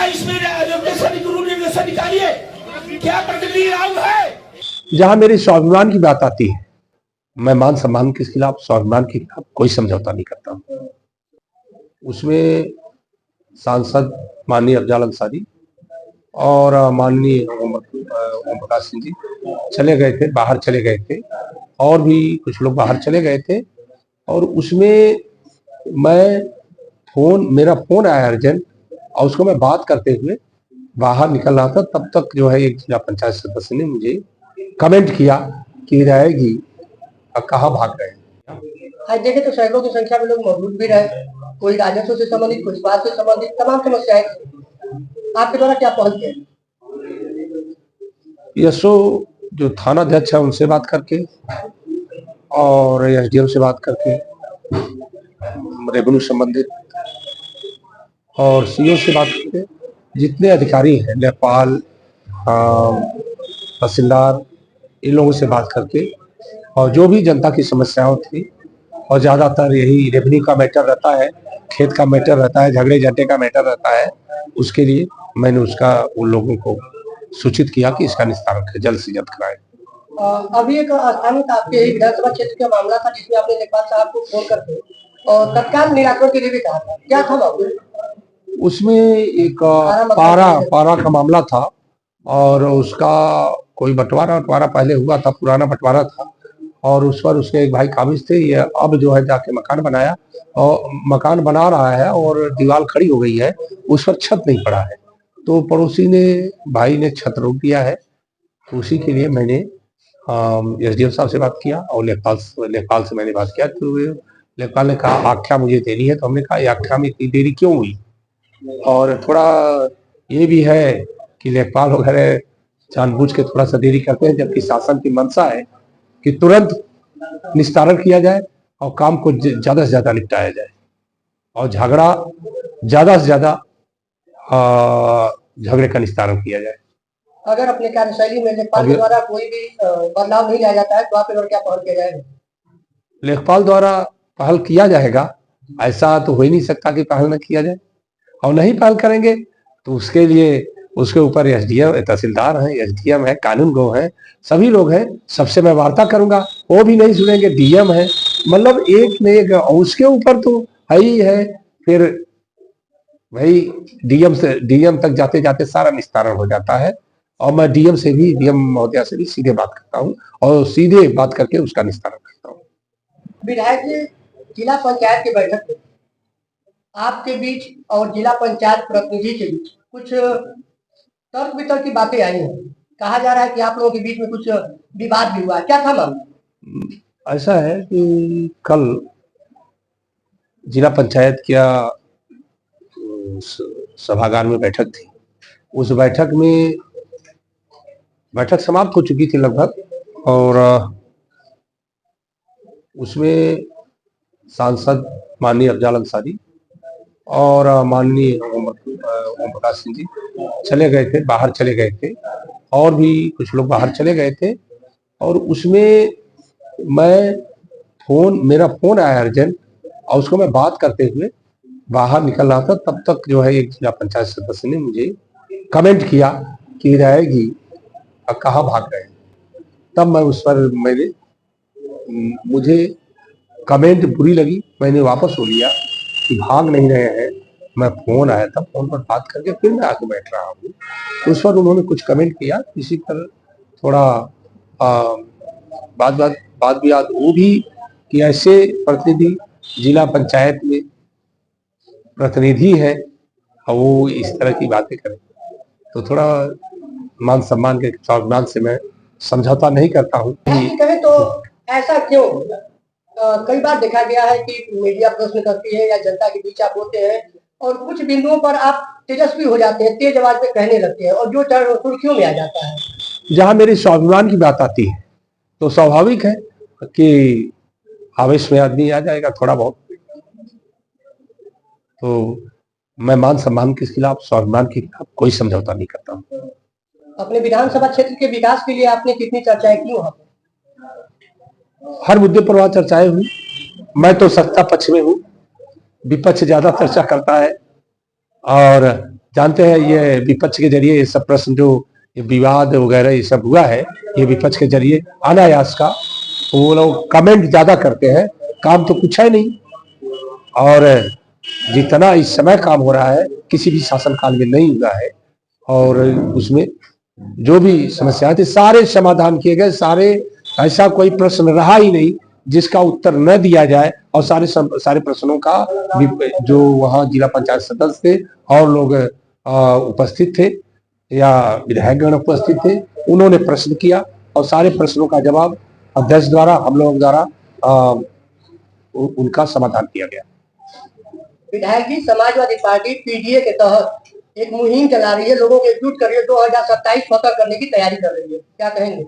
क्या इसमें रेगुलेशन निकालिए, क्या प्रतिक्रिया है? जहां मेरे स्वाभिमान की बात आती है, मैं मान सम्मान के खिलाफ, स्वाभिमान के खिलाफ कोई समझौता नहीं करता हूं। उसमें सांसद माननीय अफजल अंसारी और माननीय ओम प्रकाश सिंह जी चले गए थे, बाहर चले गए थे, और भी कुछ लोग बाहर चले गए थे, और उसमें मेरा फोन आया अर्जेंट, और उसको मैं बात करते हुए बाहर निकल रहा था। तब तक जो है एक जिला पंचायत सदस्य ने मुझे कमेंट किया कि रहेगी, अब कहाँ भाग गए। आज देखे तो सैकड़ों की संख्या में लोग मौजूद भी रहे, कोई राजस्व से संबंधित, कोई स्वास्थ्य से संबंधित तमाम समस्याएं आपके द्वारा क्या पहल किया? यशो जो थाना अध्यक्ष है उनसे बात करके, और एसडीएम से बात करके, रेवेन्यू संबंधित, और सीओ से बात करके, जितने अधिकारी हैं, लेखपाल, तहसीलदार, इन लोगों से बात करके, और जो भी जनता की समस्याएं थी, और ज्यादातर यही रेवेन्यू का मैटर रहता है, खेत का मैटर रहता है, झगड़े झंटे का मैटर रहता है, उसके लिए मैंने उन लोगों को सूचित किया कि इसका निस्तारण जल्द से जल्द कराएं। अभी एक स्थानीय आपके विधानसभा क्षेत्र का मामला था जिसमें आपने लेखपाल साहब को फोन करके और तत्काल निराकरण के लिए भी कहा था, क्या था मामला? उसमें एक पारा का मामला था, और उसका कोई बंटवारा पहले हुआ था, पुराना बंटवारा था, और उस पर उसके एक भाई काबिज थे। ये अब जो है जाके मकान बनाया, और मकान बना रहा है, और दीवार खड़ी हो गई है, उस पर छत नहीं पड़ा है, तो पड़ोसी भाई ने छत रोक दिया है। तो उसी के लिए मैंने एसडीएम साहब से बात किया, और लेखपाल से मैंने बात किया। तो लेखपाल ने कहा आख्या मुझे देनी है, तो हमने कहा आख्या में इतनी देरी क्यों हुई? और थोड़ा ये भी है कि लेखपाल वगैरह जानबूझ के थोड़ा सा देरी करते हैं, जबकि शासन की मंशा है कि तुरंत निस्तारण किया जाए और काम को ज्यादा से ज्यादा निपटाया जाए, और झगड़ा ज्यादा से ज्यादा झगड़े का निस्तारण किया जाए। अगर अपने कार्यशैली में लेखपाल के द्वारा कोई भी बदलाव नहीं लाया जाता है तो आप क्या पहल किया जाएगा? लेखपाल द्वारा पहल किया जाएगा, ऐसा तो हो ही नहीं सकता कि पहल न किया जाए, और नहीं पहल करेंगे तो उसके लिए उसके ऊपर एसडीएम, तहसीलदार हैं, एसडीएम है, कानून गो है, सभी लोग हैं, सबसे मैं वार्ता करूंगा, वो भी नहीं सुनेंगे, डीएम है, मतलब एक न एक, और उसके ऊपर तो है ही है। फिर भाई डीएम तक जाते जाते सारा निस्तारण हो जाता है, और मैं डीएम महोदया से भी सीधे बात करता हूँ, और सीधे बात करके उसका निस्तारण करता हूँ। विधायक जी, जिला पंचायत की बैठक में आपके बीच और जिला पंचायत प्रतिनिधि के बीच कुछ तर्क वितर्क की बातें आई हैं, कहा जा रहा है कि आप लोगों के बीच में कुछ विवाद भी हुआ, क्या था मामला? ऐसा है कि कल जिला पंचायत का सभागार में बैठक थी। उस बैठक समाप्त हो चुकी थी लगभग, और उसमें सांसद माननीय अफजल अंसारी और माननीय ओम प्रकाश सिंह जी चले गए थे, बाहर चले गए थे, और भी कुछ लोग बाहर चले गए थे, और उसमें मेरा फोन आया अर्जेंट, और उसको मैं बात करते हुए बाहर निकल रहा था। तब तक जो है एक जिला पंचायत सदस्य ने मुझे कमेंट किया कि रहेगी, अब कहाँ भाग गए। तब मैं उस पर मुझे कमेंट बुरी लगी, मैंने वापस हो लिया कि भाग नहीं रहे हैं, मैं फोन आया था, फोन पर बात करके फिर मैं आके बैठ रहा हूँ। तो उस पर उन्होंने कुछ कमेंट किया, इसी पर थोड़ा बात भी याद वो भी कि ऐसे प्रतिनिधि जिला पंचायत में प्रतिनिधि है, और वो इस तरह की बातें करें, तो थोड़ा मान सम्मान के स्वाभिमान से मैं समझौता नहीं करता हूँ। कहें तो ऐसा क्यों? कई बार देखा गया है कि मीडिया प्रश्न करती है या जनता के बीच आप होते हैं, और कुछ बिंदुओं पर आप तेजस्वी हो जाते हैं, तेज आवाज में कहने लगते हैं, और जो सुर्खियों में आ जाता है। जहां मेरे स्वाभिमान की बात आती है तो स्वाभाविक है कि आवेश में आदमी आ जाएगा थोड़ा बहुत। तो मैं मान सम्मान के खिलाफ, स्वाभिमान के खिलाफ कोई समझौता नहीं करता हूँ। अपने विधानसभा क्षेत्र के विकास के लिए आपने कितनी चर्चाएं की वहां? हर मुद्दे पर वहां चर्चाएं हुई। मैं तो सत्ता पक्ष में हूँ, विपक्ष ज्यादा चर्चा करता है, और जानते हैं ये विपक्ष के जरिए ये सब प्रश्न जो ये विवाद वगैरह ये सब हुआ है, ये विपक्ष के जरिए अनायास का वो लोग कमेंट ज्यादा करते हैं, काम तो कुछ है नहीं। और जितना इस समय काम हो रहा है किसी भी शासनकाल में नहीं हुआ है, और उसमें जो भी समस्याएं थी सारे समाधान किए गए, सारे ऐसा कोई प्रश्न रहा ही नहीं जिसका उत्तर न दिया जाए, और सारे प्रश्नों का जो वहाँ जिला पंचायत सदस्य थे और लोग उपस्थित थे या विधायकगण उपस्थित थे, उन्होंने प्रश्न किया और सारे प्रश्नों का जवाब अध्यक्ष द्वारा हम लोग द्वारा उनका समाधान किया गया। विधायक जी, समाजवादी पार्टी पीडीए के तहत एक मुहिम चला रही है, लोगों को एकजुट कर रही है, 2027 फतह करने की तैयारी कर रही है, क्या कहेंगे?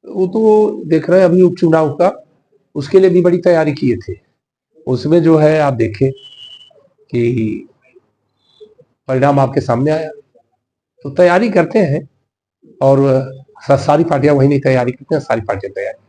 वो तो देख रहे हैं अभी उपचुनाव का, उसके लिए भी बड़ी तैयारी किए थे। उसमें जो है आप देखें कि परिणाम आपके सामने आया, तो तैयारी करते हैं और सारी पार्टियां वही नहीं तैयारी करते हैं, सारी पार्टियां तैयारी